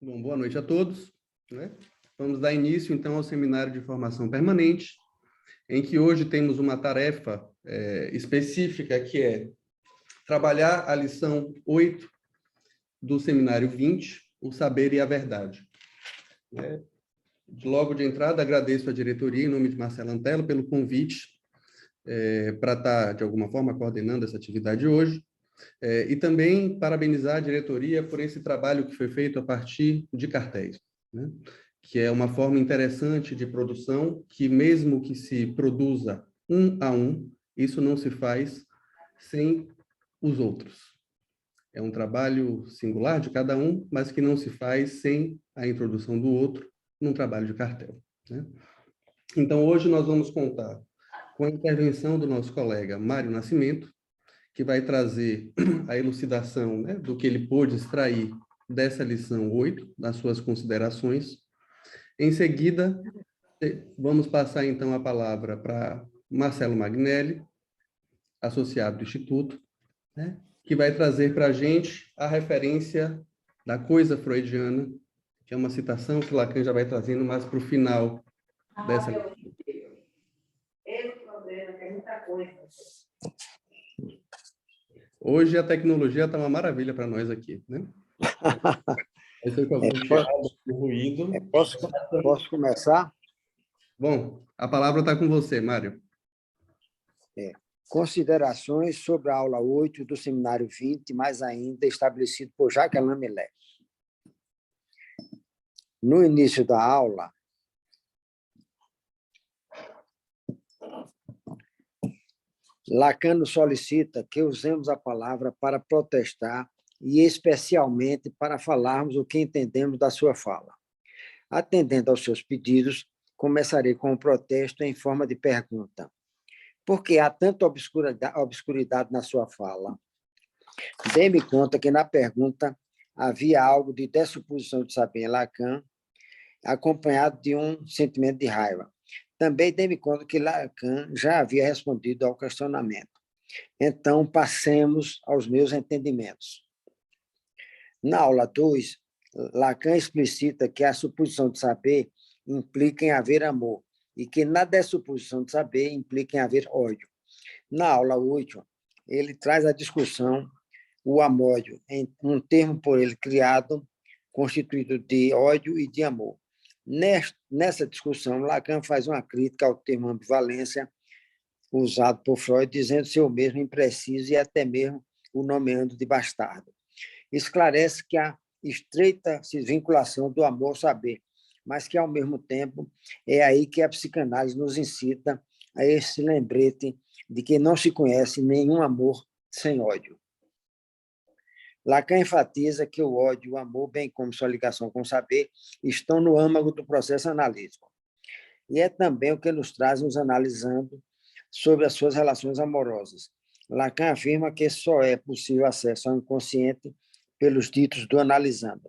Bom, boa noite a todos, né? Vamos dar início, então, ao seminário de formação permanente, em que hoje temos uma tarefa específica, que é trabalhar a lição 8 do seminário 20, o saber e a verdade. Logo de entrada, agradeço à diretoria, em nome de Marcelo Antelo, pelo convite para estar, de alguma forma, coordenando essa atividade hoje. E também parabenizar a diretoria por esse trabalho que foi feito a partir de cartéis, né? Que é uma forma interessante de produção, que mesmo que se produza um a um, isso não se faz sem os outros. É um trabalho singular de cada um, mas que não se faz sem a introdução do outro num trabalho de cartel, né? Então, hoje nós vamos contar com a intervenção do nosso colega Mário Nascimento, que vai trazer a elucidação, né, do que ele pôde extrair dessa lição 8, das suas considerações. Em seguida, vamos passar, então, a palavra para Marcelo Magnelli, associado do Instituto, né, que vai trazer para a gente a referência da coisa freudiana, que é uma citação que Lacan já vai trazendo mais para o final dessa lição. Esse problema tem muita coisa. Hoje a tecnologia está uma maravilha para nós aqui, né? Eu sei que algum chiado, ruído. Posso começar? Bom, a palavra está com você, Mário. Considerações sobre a aula 8 do seminário 20, mais ainda estabelecido por Jacques Alain Millet. No início da aula, Lacan nos solicita que usemos a palavra para protestar e especialmente para falarmos o que entendemos da sua fala. Atendendo aos seus pedidos, começarei com um protesto em forma de pergunta. Por que há tanta obscuridade na sua fala? Dê-me conta que na pergunta havia algo de dessuposição de saber em Lacan, acompanhado de um sentimento de raiva. Também dê-me conta que Lacan já havia respondido ao questionamento. Então, passemos aos meus entendimentos. Na aula 2, Lacan explicita que a suposição de saber implica em haver amor e que na dessuposição de saber implica em haver ódio. Na aula 8, ele traz a discussão o amódio, um termo por ele criado, constituído de ódio e de amor. Nessa discussão, Lacan faz uma crítica ao termo ambivalência, usado por Freud, dizendo ser o mesmo impreciso e até mesmo o nomeando de bastardo. Esclarece que há estreita vinculação do amor ao saber, mas que, ao mesmo tempo, é aí que a psicanálise nos incita a esse lembrete de que não se conhece nenhum amor sem ódio. Lacan enfatiza que o ódio e o amor, bem como sua ligação com o saber, estão no âmago do processo analítico. E é também o que nos traz nos analisando sobre as suas relações amorosas. Lacan afirma que só é possível acesso ao inconsciente pelos ditos do analisando.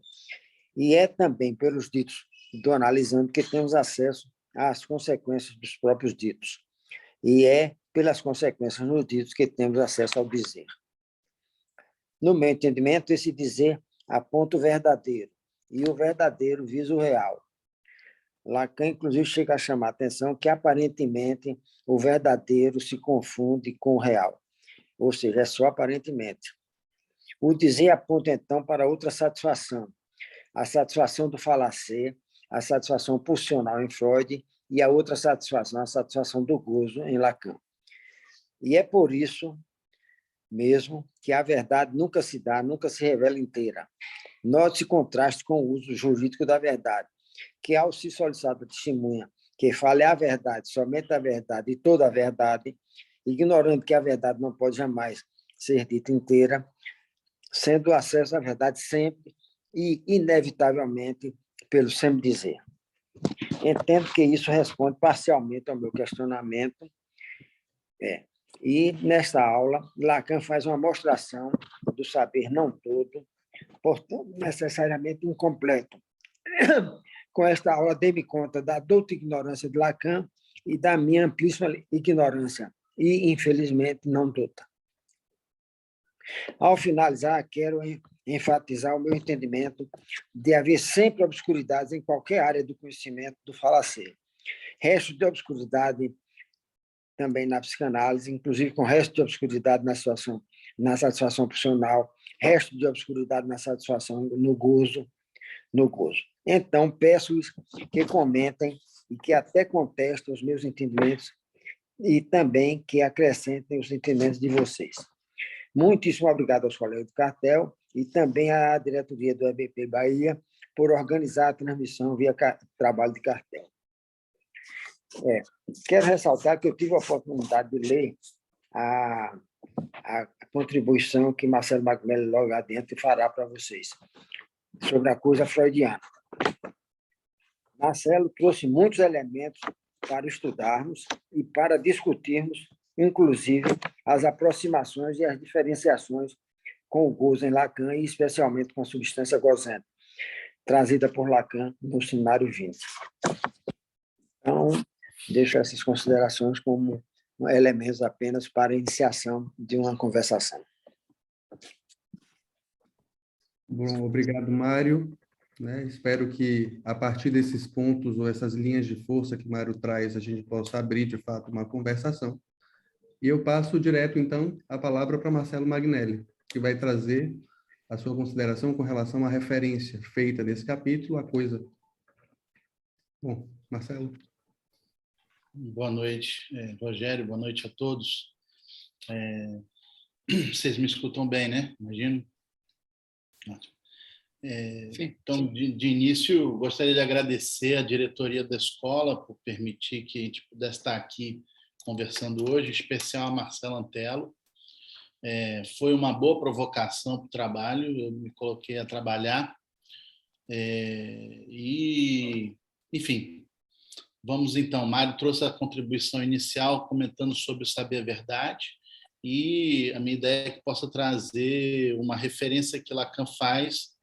E é também pelos ditos do analisando que temos acesso às consequências dos próprios ditos. E é pelas consequências nos ditos que temos acesso ao dizer. No meu entendimento, esse dizer aponta o verdadeiro, e o verdadeiro visa o real. Lacan, inclusive, chega a chamar a atenção que, aparentemente, o verdadeiro se confunde com o real, ou seja, é só aparentemente. O dizer aponta, então, para outra satisfação, a satisfação do falacer, a satisfação pulsional em Freud, e a outra satisfação, a satisfação do gozo em Lacan. E é por isso mesmo que a verdade nunca se dá, nunca se revela inteira. Note-se contraste com o uso jurídico da verdade, que ao se solicitar a testemunha que fale a verdade, somente a verdade e toda a verdade, ignorando que a verdade não pode jamais ser dita inteira, sendo o acesso à verdade sempre e inevitavelmente pelo sempre dizer. Entendo que isso responde parcialmente ao meu questionamento. E, nesta aula, Lacan faz uma mostração do saber não todo, portanto, necessariamente incompleto. Com esta aula, dei-me conta da douta ignorância de Lacan e da minha amplíssima ignorância, e, infelizmente, não douta. Ao finalizar, quero enfatizar o meu entendimento de haver sempre obscuridades em qualquer área do conhecimento do falacer. Restos de obscuridade também na psicanálise, inclusive com resto de obscuridade na satisfação profissional, resto de obscuridade na satisfação no gozo. Então, peço-lhes que comentem e que até contestem os meus entendimentos e também que acrescentem os entendimentos de vocês. Muitíssimo obrigado aos colegas do cartel e também à diretoria do EBP Bahia por organizar a transmissão via trabalho de cartel. Quero ressaltar que eu tive a oportunidade de ler a contribuição que Marcelo Magnelli logo adiante fará para vocês sobre a coisa freudiana. Marcelo trouxe muitos elementos para estudarmos e para discutirmos, inclusive, as aproximações e as diferenciações com o gozo em Lacan, e especialmente com a substância gozenta, trazida por Lacan no Seminário 20. Então, deixo essas considerações como elementos apenas para a iniciação de uma conversação. Bom, obrigado, Mário. Espero que, a partir desses pontos ou essas linhas de força que Mário traz, a gente possa abrir, de fato, uma conversação. E eu passo direto, então, a palavra para Marcelo Magnelli, que vai trazer a sua consideração com relação à referência feita nesse capítulo, a coisa. Bom, Marcelo. Boa noite, Rogério, boa noite a todos. Vocês me escutam bem, né? Imagino. Então, de início, gostaria de agradecer à diretoria da escola por permitir que a gente pudesse estar aqui conversando hoje, em especial a Marcela Antelo. Foi uma boa provocação para o trabalho, eu me coloquei a trabalhar. Enfim, vamos então. Mário trouxe a contribuição inicial comentando sobre o saber a verdade, e a minha ideia é que possa trazer uma referência que Lacan faz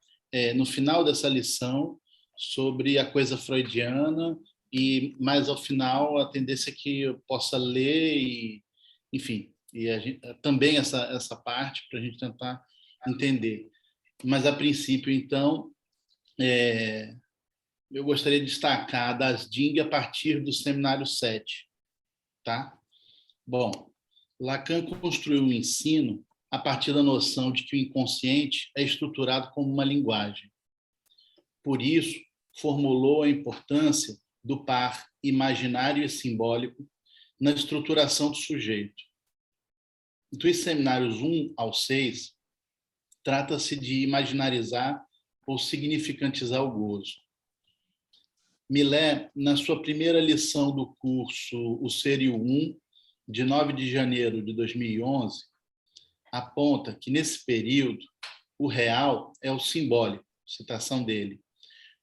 no final dessa lição sobre a coisa freudiana, e mais ao final a tendência que eu possa ler e, enfim, também essa parte para a gente tentar entender. Mas, a princípio, então, eu gostaria de destacar das Ding a partir do Seminário 7. Tá? Bom, Lacan construiu o ensino a partir da noção de que o inconsciente é estruturado como uma linguagem. Por isso, formulou a importância do par imaginário e simbólico na estruturação do sujeito. Dos seminários 1 ao 6, trata-se de imaginarizar ou significantizar o gozo. Millet, na sua primeira lição do curso O Ser e o Um, de 9 de janeiro de 2011, aponta que, nesse período, o real é o simbólico, citação dele,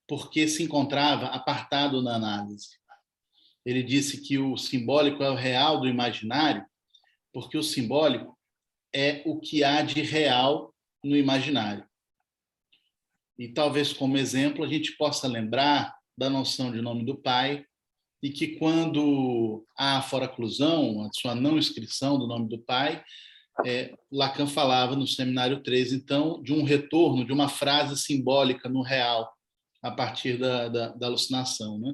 porque se encontrava apartado na análise. Ele disse que o simbólico é o real do imaginário, porque o simbólico é o que há de real no imaginário. E talvez, como exemplo, a gente possa lembrar da noção de nome do pai, e que, quando há a foraclusão, a sua não inscrição do nome do pai, Lacan falava no Seminário 3, então, de um retorno, de uma frase simbólica no real, a partir da alucinação, né?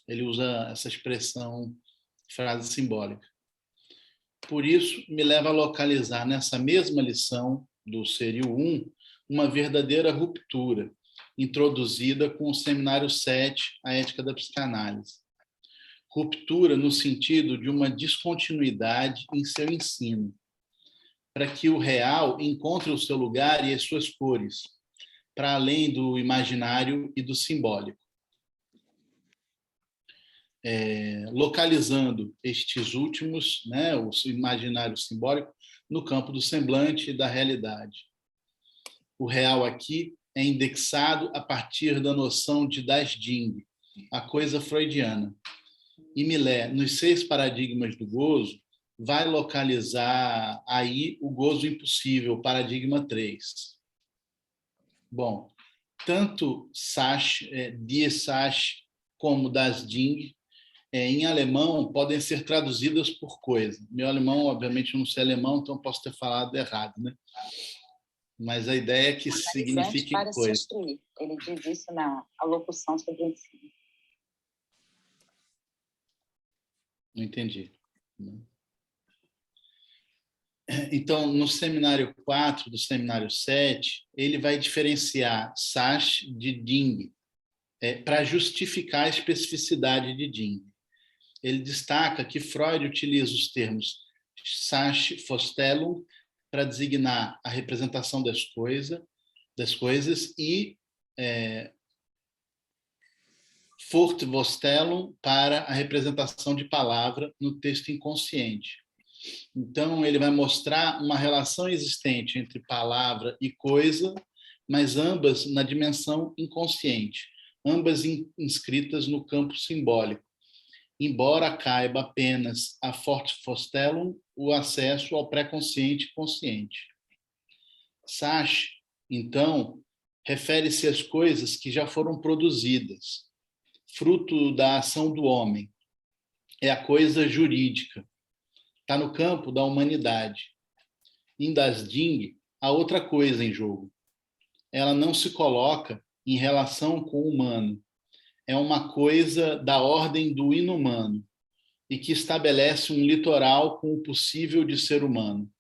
Ele usa essa expressão, frase simbólica. Por isso, me leva a localizar nessa mesma lição do Ser e o Um uma verdadeira ruptura, introduzida com o Seminário 7, a Ética da Psicanálise. Ruptura no sentido de uma descontinuidade em seu ensino, para que o real encontre o seu lugar e as suas cores, para além do imaginário e do simbólico. Localizando estes últimos, né, o imaginário e o simbólico, no campo do semblante e da realidade. O real aqui é indexado a partir da noção de Das Ding, a coisa freudiana. E Millet, nos 6 paradigmas do gozo, vai localizar aí o gozo impossível, paradigma 3. Bom, tanto Die Sache como Das Ding, em alemão, podem ser traduzidas por coisa. Meu alemão, obviamente, eu não sei alemão, então posso ter falado errado, né? mas a ideia é que Analisante signifique para se coisa. instruir. Ele diz isso na alocução sobre o ensino. Não entendi. Então, no seminário 4 do seminário 7, ele vai diferenciar Sash de Ding, para justificar a especificidade de Ding. Ele destaca que Freud utiliza os termos Sachvorstellung para designar a representação das coisas e Fortvorstellung para a representação de palavra no texto inconsciente. Então, ele vai mostrar uma relação existente entre palavra e coisa, mas ambas na dimensão inconsciente, ambas inscritas no campo simbólico, embora caiba apenas a Fortvorstellung o acesso ao pré-consciente e consciente. Sash, então, refere-se às coisas que já foram produzidas, fruto da ação do homem. É a coisa jurídica. Está no campo da humanidade. Em Das Ding, há outra coisa em jogo. Ela não se coloca em relação com o humano. É uma coisa da ordem do inumano e que estabelece um litoral com o possível de ser humano.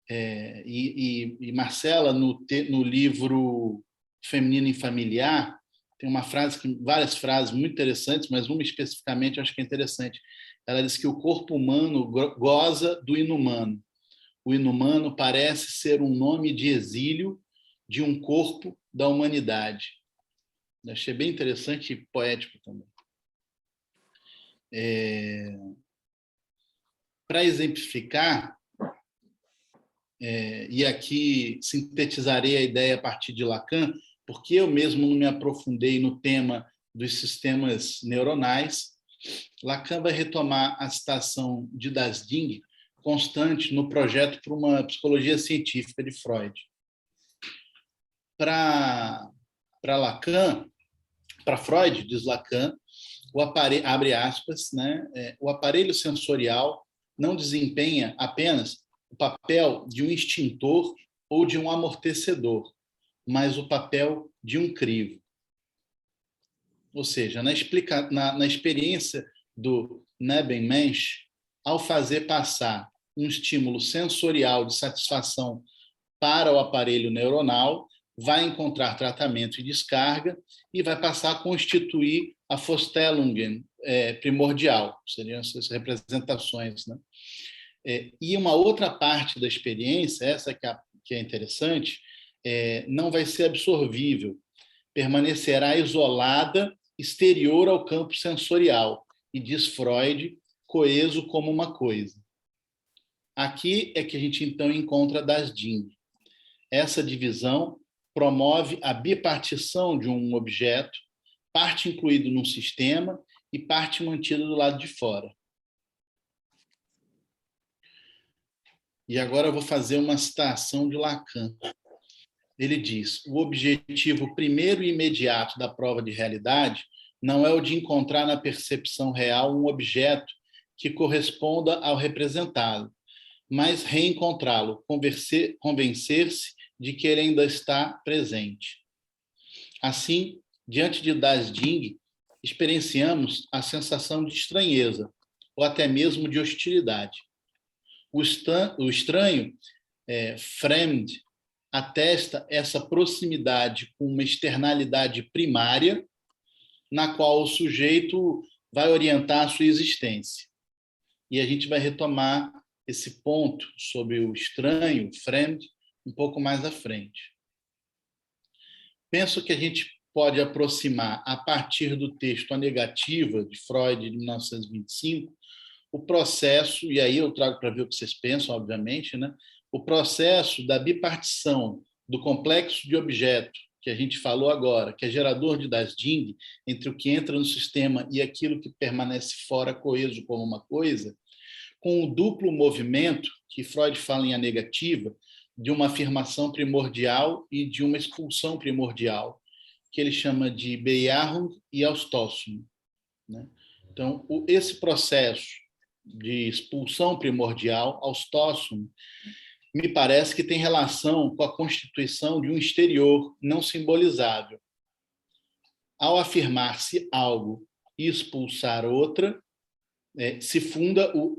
E Marcela, no livro Feminino e Familiar, tem uma frase, várias frases muito interessantes, mas uma especificamente eu acho que é interessante. Ela diz que o corpo humano goza do inumano. O inumano parece ser um nome de exílio de um corpo da humanidade. Achei bem interessante e poético também. Para exemplificar, e aqui sintetizarei a ideia a partir de Lacan, porque eu mesmo não me aprofundei no tema dos sistemas neuronais, Lacan vai retomar a citação de Das Ding constante no projeto para uma psicologia científica de Freud. Para Lacan, para Freud, diz Lacan, abre aspas, né, o aparelho sensorial não desempenha apenas o papel de um extintor ou de um amortecedor, mas o papel de um crivo. Ou seja, na experiência do Nebenmensch, ao fazer passar um estímulo sensorial de satisfação para o aparelho neuronal, vai encontrar tratamento e descarga e vai passar a constituir a Vorstellungen primordial, seriam essas representações, né? E uma outra parte da experiência, essa que é interessante, não vai ser absorvível, permanecerá isolada, exterior ao campo sensorial, e diz Freud, coeso como uma coisa. Aqui é que a gente então encontra Das Ding. Essa divisão promove a bipartição de um objeto, parte incluído num sistema e parte mantida do lado de fora. E agora eu vou fazer uma citação de Lacan. Ele diz: o objetivo primeiro e imediato da prova de realidade não é o de encontrar na percepção real um objeto que corresponda ao representado, mas reencontrá-lo, convencer-se de que ele ainda está presente. Assim, diante de Das Ding, experienciamos a sensação de estranheza, ou até mesmo de hostilidade. O estranho, fremd, atesta essa proximidade com uma externalidade primária, na qual o sujeito vai orientar a sua existência. E a gente vai retomar esse ponto sobre o estranho, fremd, um pouco mais à frente. Penso que a gente pode aproximar, a partir do texto A Negativa, de Freud, de 1925, o processo, e aí eu trago para ver o que vocês pensam, obviamente, né? O processo da bipartição do complexo de objeto, que a gente falou agora, que é gerador de Das Ding, entre o que entra no sistema e aquilo que permanece fora, coeso como uma coisa, com o duplo movimento, que Freud fala em A Negativa, de uma afirmação primordial e de uma expulsão primordial, que ele chama de Bejahung e Ausstoßung, né? Então, esse processo de expulsão primordial, Ausstoßung, me parece que tem relação com a constituição de um exterior não simbolizável. Ao afirmar-se algo e expulsar outra, se funda o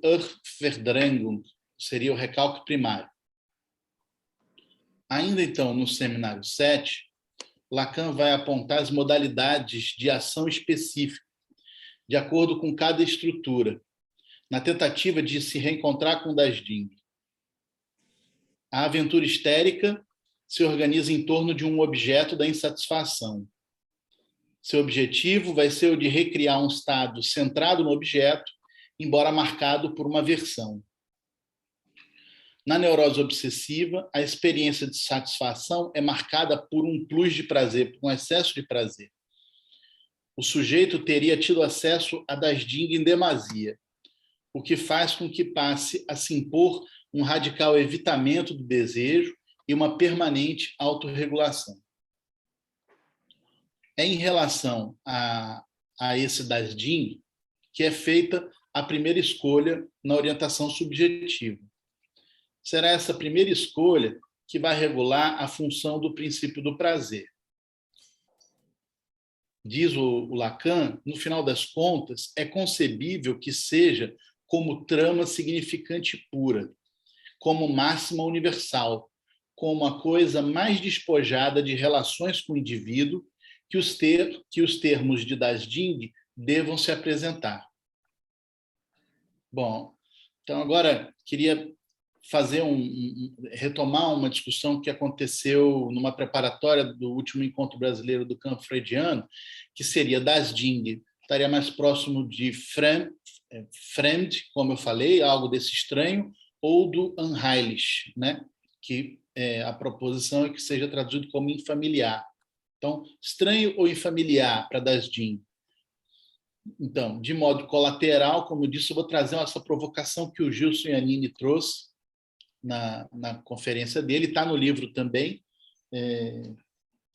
Verdrängung, seria o recalque primário. Ainda então, no seminário 7, Lacan vai apontar as modalidades de ação específica, de acordo com cada estrutura, na tentativa de se reencontrar com Das Ding. A aventura histérica se organiza em torno de um objeto da insatisfação. Seu objetivo vai ser o de recriar um estado centrado no objeto, embora marcado por uma aversão. Na neurose obsessiva, a experiência de satisfação é marcada por um plus de prazer, por um excesso de prazer. O sujeito teria tido acesso a Das Ding em demasia, o que faz com que passe a se impor um radical evitamento do desejo e uma permanente autorregulação. É em relação a esse Das Ding que é feita a primeira escolha na orientação subjetiva. Será essa primeira escolha que vai regular a função do princípio do prazer. Diz o Lacan, no final das contas, é concebível que seja como trama significante pura, como máxima universal, como a coisa mais despojada de relações com o indivíduo que os termos de Das Ding devam se apresentar. Bom, então agora queria retomar uma discussão que aconteceu numa preparatória do último encontro brasileiro do campo freudiano, que seria Das Ding, estaria mais próximo de Fremd, como eu falei, algo desse estranho, ou do unheilig, né? Que a proposição é que seja traduzido como infamiliar. Então, estranho ou infamiliar para Das Ding. Então, de modo colateral, como eu disse, eu vou trazer essa provocação que o Gilson Iannini trouxe na conferência dele, está no livro também,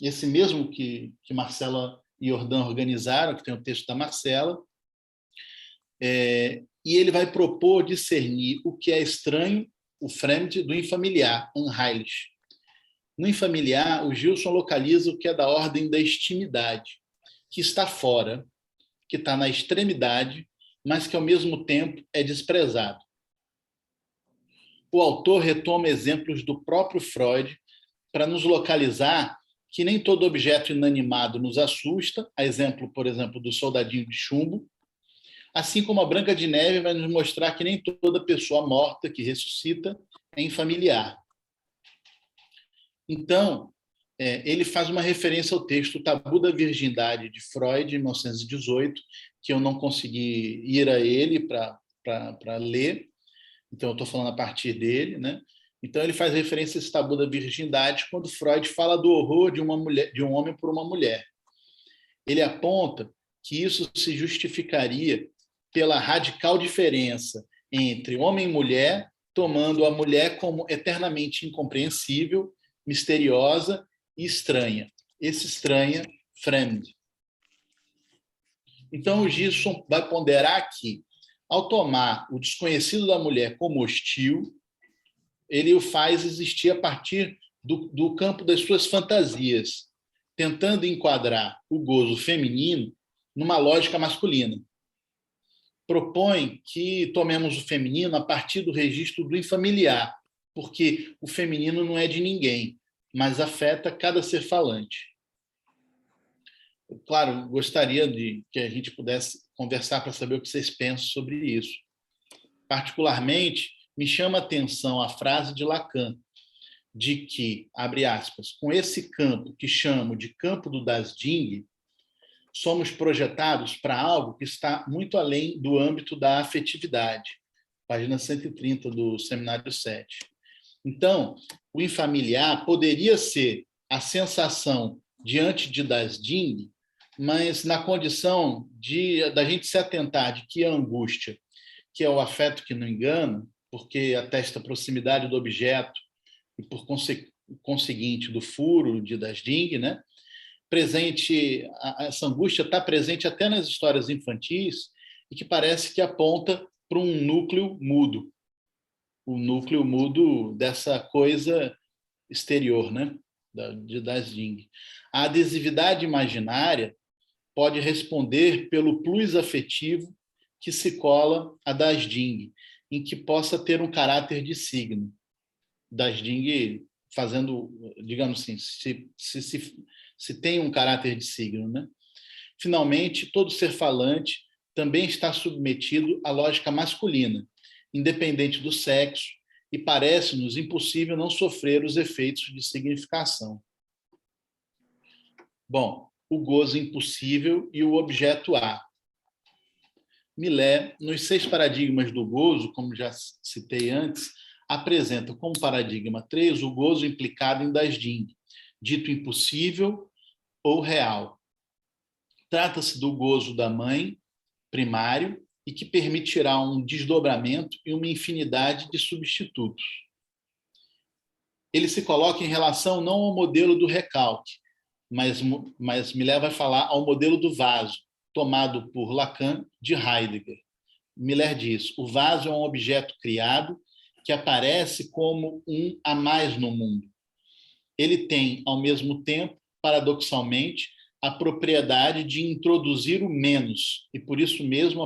esse mesmo que Marcela e Jordan organizaram, que tem o texto da Marcela, e ele vai propor discernir o que é estranho, o fremd, do infamiliar, unheilig. No infamiliar, o Gilson localiza o que é da ordem da extimidade, que está fora, que está na extremidade, mas que, ao mesmo tempo, é desprezado. O autor retoma exemplos do próprio Freud para nos localizar que nem todo objeto inanimado nos assusta, a exemplo, por exemplo, do soldadinho de chumbo, assim como a Branca de Neve vai nos mostrar que nem toda pessoa morta que ressuscita é infamiliar. Então, ele faz uma referência ao texto Tabu da Virgindade, de Freud, de 1918, que eu não consegui ir a ele para ler, então eu estou falando a partir dele, né? Então ele faz referência a esse tabu da virgindade quando Freud fala do horror de um homem por uma mulher. Ele aponta que isso se justificaria pela radical diferença entre homem e mulher, tomando a mulher como eternamente incompreensível, misteriosa e estranha. Esse estranha, fremd. Então o Gilson vai ponderar que, ao tomar o desconhecido da mulher como hostil, ele o faz existir a partir do campo das suas fantasias, tentando enquadrar o gozo feminino numa lógica masculina. Propõe que tomemos o feminino a partir do registro do infamiliar, porque o feminino não é de ninguém, mas afeta cada ser falante. Claro, gostaria de que a gente pudesse conversar para saber o que vocês pensam sobre isso. Particularmente, me chama a atenção a frase de Lacan, de que, abre aspas, com esse campo que chamo de campo do Das Ding, somos projetados para algo que está muito além do âmbito da afetividade. Página 130 do Seminário 7. Então, o infamiliar poderia ser a sensação diante de Das Ding, mas na condição da gente se atentar de que a angústia, que é o afeto que não engana, porque atesta a proximidade do objeto e, por conseguinte, do furo de Das Ding, né? Essa angústia está presente até nas histórias infantis e que parece que aponta para um núcleo mudo. o núcleo mudo dessa coisa exterior, né? Das Ding. A adesividade imaginária pode responder pelo plus afetivo que se cola a das Ding, em que possa ter um caráter de signo. Das Ding fazendo, digamos assim, se tem um caráter de signo, né? Finalmente, todo ser falante também está submetido à lógica masculina, independente do sexo, e parece-nos impossível não sofrer os efeitos de significação. Bom, o gozo impossível e o objeto A. Millet, nos 6 paradigmas do gozo, como já citei antes, apresenta como paradigma 3 o gozo implicado em das Ding, dito impossível ou real. Trata-se do gozo da mãe, primário, e que permitirá um desdobramento e uma infinidade de substitutos. Ele se coloca em relação não ao modelo do recalque, mas Millet vai falar ao modelo do vaso, tomado por Lacan de Heidegger. Millet diz: o vaso é um objeto criado que aparece como um a mais no mundo. Ele tem, ao mesmo tempo, paradoxalmente, a propriedade de introduzir o menos e, por isso mesmo,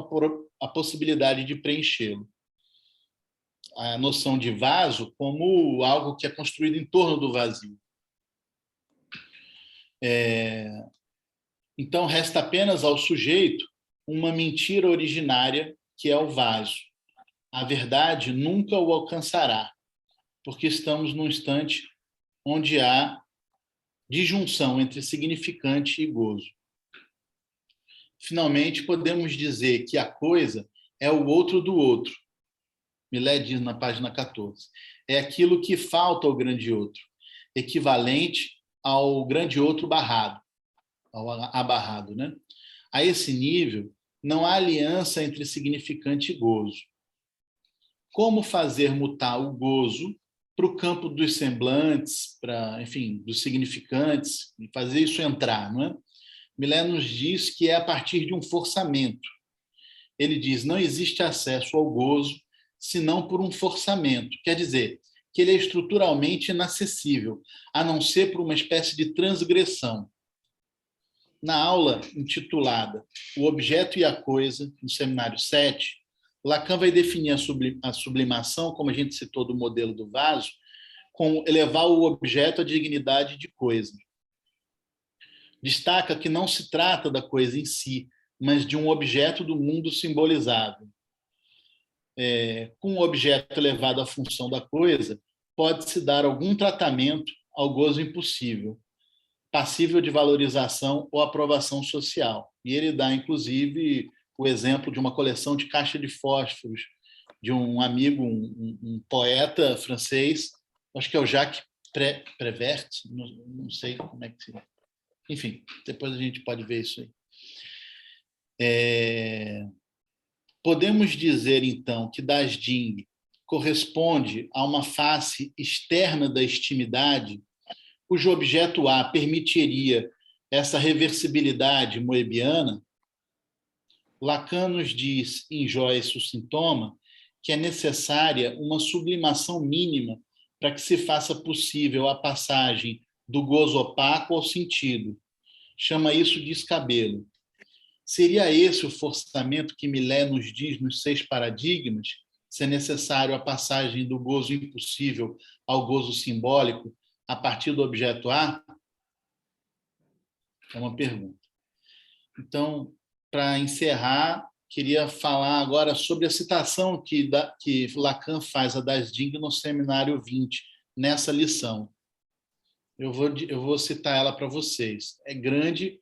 a possibilidade de preenchê-lo. A noção de vaso como algo que é construído em torno do vazio. Então, resta apenas ao sujeito uma mentira originária, que é o vaso. A verdade nunca o alcançará, porque estamos num instante onde há disjunção entre significante e gozo. Finalmente, podemos dizer que a coisa é o outro do outro. Millet diz na página 14. É aquilo que falta ao grande outro, equivalente ao grande outro barrado, ao abarrado, né? A esse nível, não há aliança entre significante e gozo. Como fazer mutar o gozo para o campo dos semblantes, enfim, dos significantes, e fazer isso entrar, não é? Millet nos diz que é a partir de um forçamento. Ele diz: não existe acesso ao gozo senão por um forçamento. Quer dizer, que ele é estruturalmente inacessível, a não ser por uma espécie de transgressão. Na aula intitulada O Objeto e a Coisa, no seminário 7, Lacan vai definir a sublimação, como a gente citou do modelo do vaso, com elevar o objeto à dignidade de coisa. Destaca que não se trata da coisa em si, mas de um objeto do mundo simbolizado. Com o objeto elevado à função da coisa, pode-se dar algum tratamento ao gozo impossível, passível de valorização ou aprovação social. E ele dá, inclusive, o exemplo de uma coleção de caixa de fósforos de um amigo, um poeta francês, acho que é o Jacques Prévert, não sei como é que se... Enfim, depois a gente pode ver isso aí. Podemos dizer, então, que das Ding corresponde a uma face externa da extimidade, cujo objeto A permitiria essa reversibilidade moebiana. Lacan nos diz, em Joyce, o Sintoma, que é necessária uma sublimação mínima para que se faça possível a passagem do gozo opaco ao sentido. Chama isso de escabelo. Seria esse o forçamento que Millet nos diz nos 6 paradigmas, se é necessário a passagem do gozo impossível ao gozo simbólico a partir do objeto A? É uma pergunta. Então, para encerrar, queria falar agora sobre a citação que Lacan faz a das Ding no seminário 20, nessa lição. Eu vou citar ela para vocês. É grande,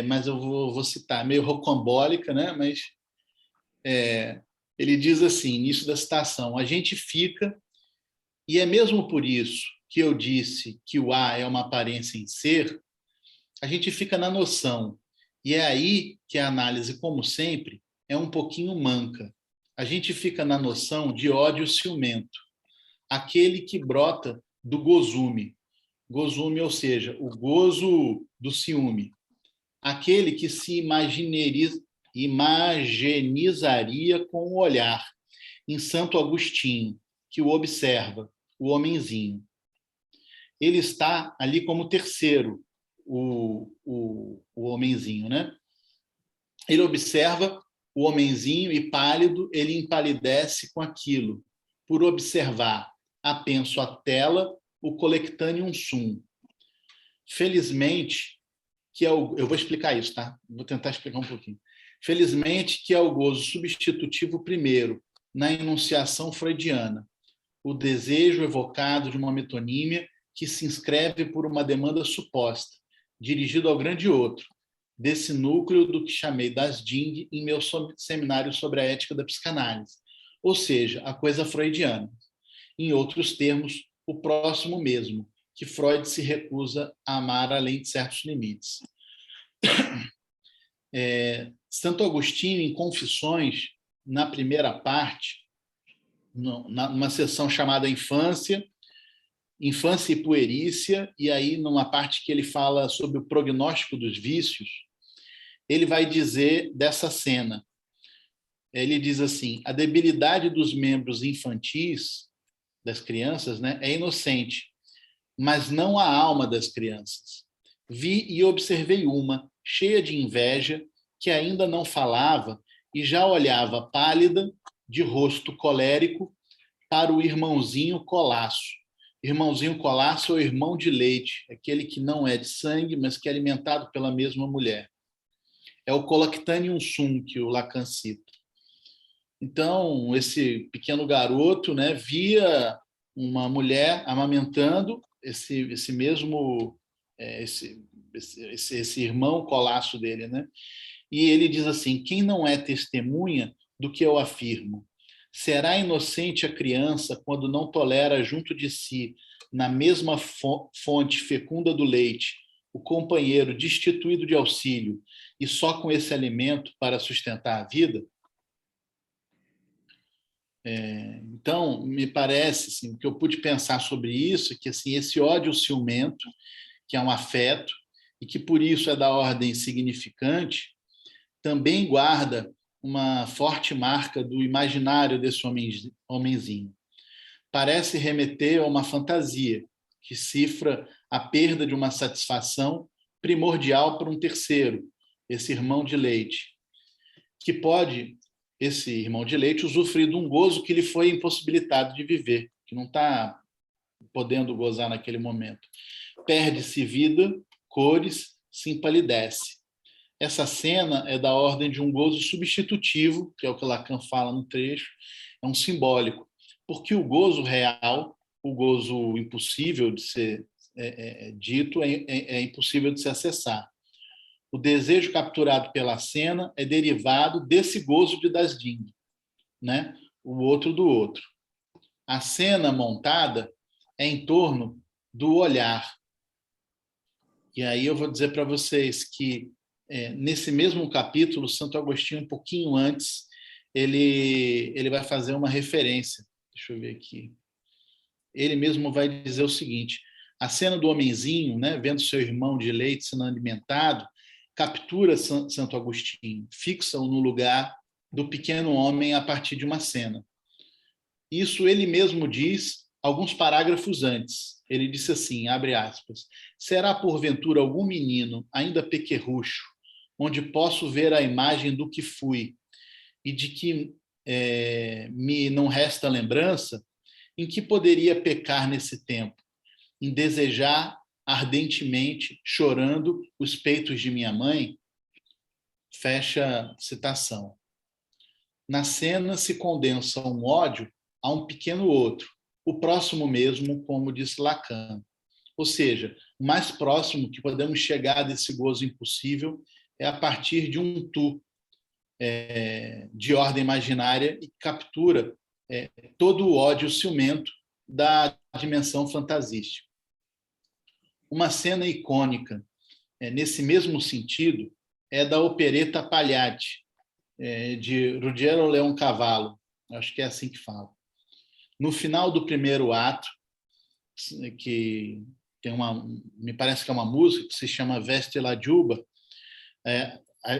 mas eu vou citar, meio rocambólica, né? Mas ele diz assim, início da citação: a gente fica, e é mesmo por isso que eu disse que o A é uma aparência em ser, a gente fica na noção, e é aí que a análise, como sempre, é um pouquinho manca. A gente fica na noção de ódio ciumento, aquele que brota do gozume. Gozume, ou seja, o gozo do ciúme. Aquele que se imaginizaria com o olhar, em Santo Agostinho, que o observa, o homenzinho. Ele está ali como terceiro, o homenzinho, né? Ele observa o homenzinho e, pálido, ele empalidece com aquilo, por observar, apenso à tela, o colectâneum sum. Felizmente, eu vou explicar isso, tá? Vou tentar explicar um pouquinho. Felizmente, que é o gozo substitutivo primeiro, na enunciação freudiana, o desejo evocado de uma metonímia que se inscreve por uma demanda suposta, dirigido ao grande outro, desse núcleo do que chamei das Ding em meu seminário sobre a ética da psicanálise, ou seja, a coisa freudiana. Em outros termos, o próximo mesmo, que Freud se recusa a amar além de certos limites. Santo Agostinho, em Confissões, na primeira parte, numa seção chamada Infância e Puerícia, e aí numa parte que ele fala sobre o prognóstico dos vícios, ele vai dizer dessa cena. Ele diz assim: a debilidade dos membros infantis, das crianças, né, é inocente, mas não a alma das crianças. Vi e observei uma, cheia de inveja, que ainda não falava e já olhava pálida, de rosto colérico, para o irmãozinho Colasso. Irmãozinho Colasso é o irmão de leite, aquele que não é de sangue, mas que é alimentado pela mesma mulher. É o colectâneum sum que o Lacan cita. Então, esse pequeno garoto, né, via uma mulher amamentando esse mesmo esse irmão Colasso dele, né? E ele diz assim: quem não é testemunha do que eu afirmo? Será inocente a criança quando não tolera junto de si, na mesma fonte fecunda do leite, o companheiro destituído de auxílio e só com esse alimento para sustentar a vida? Então, me parece assim, que eu pude pensar sobre isso, que assim, esse ódio ciumento, que é um afeto, e que por isso é da ordem significante, também guarda uma forte marca do imaginário desse homenzinho. Parece remeter a uma fantasia que cifra a perda de uma satisfação primordial para um terceiro, esse irmão de leite, que pode, esse irmão de leite, usufruir de um gozo que lhe foi impossibilitado de viver, que não está podendo gozar naquele momento. Perde-se vida, cores, se empalidece. Essa cena é da ordem de um gozo substitutivo, que é o que Lacan fala no trecho, é um simbólico, porque o gozo real, o gozo impossível de ser dito, é impossível de se acessar. O desejo capturado pela cena é derivado desse gozo de Das Ding, né? O outro do outro. A cena montada é em torno do olhar. E aí eu vou dizer para vocês que, nesse mesmo capítulo, Santo Agostinho, um pouquinho antes, ele vai fazer uma referência. Deixa eu ver aqui. Ele mesmo vai dizer o seguinte: a cena do homenzinho, né, vendo seu irmão de leite sendo alimentado, captura Santo Agostinho, fixa-o no lugar do pequeno homem a partir de uma cena. Isso ele mesmo diz alguns parágrafos antes. Ele disse assim, abre aspas: será porventura algum menino, ainda pequerrucho, onde posso ver a imagem do que fui e de que me não resta lembrança, em que poderia pecar nesse tempo? Em desejar ardentemente, chorando, os peitos de minha mãe? Fecha citação. Na cena se condensa um ódio a um pequeno outro, o próximo mesmo, como diz Lacan. Ou seja, o mais próximo que podemos chegar desse gozo impossível é a partir de um tu de ordem imaginária e captura todo o ódio ciumento da dimensão fantasística. Uma cena icônica, nesse mesmo sentido, é da opereta Pagliatti, de Ruggero Leoncavallo, acho que é assim que fala. No final do primeiro ato, que tem me parece que é uma música que se chama Veste la Giubba,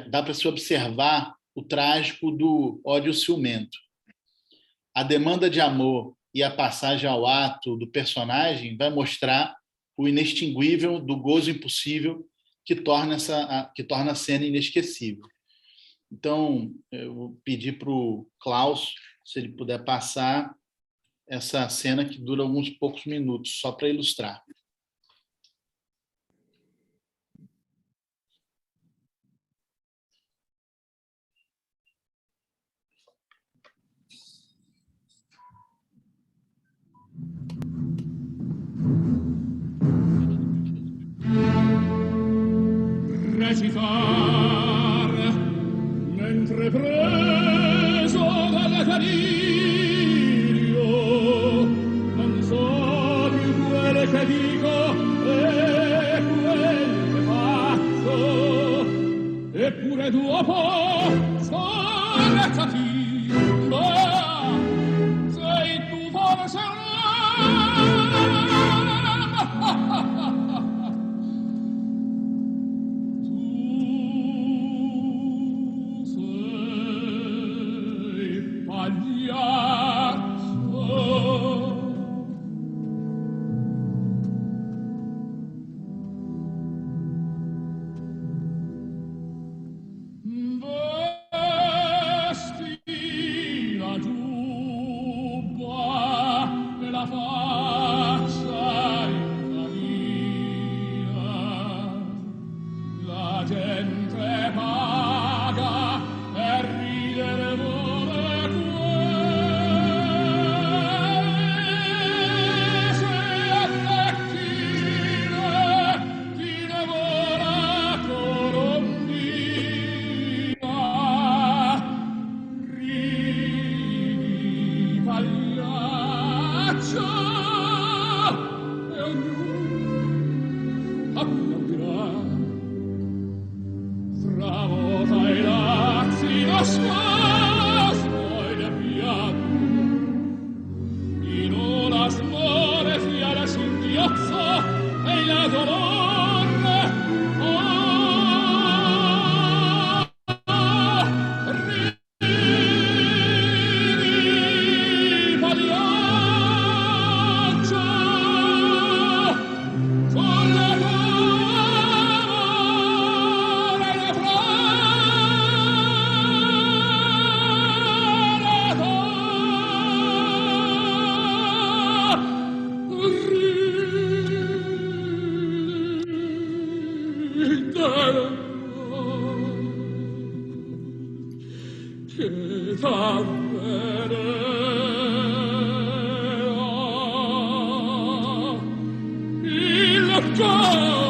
dá para se observar o trágico do ódio ciumento. A demanda de amor e a passagem ao ato do personagem vai mostrar o inextinguível do gozo impossível que torna a cena inesquecível. Então, eu vou pedir para o Klaus, se ele puder passar essa cena que dura alguns poucos minutos, só para ilustrar. Recitar mentre preso dal delirio non so più quel che dico e quel che faccio, eppure dopo scorrezzati, sei tu forse il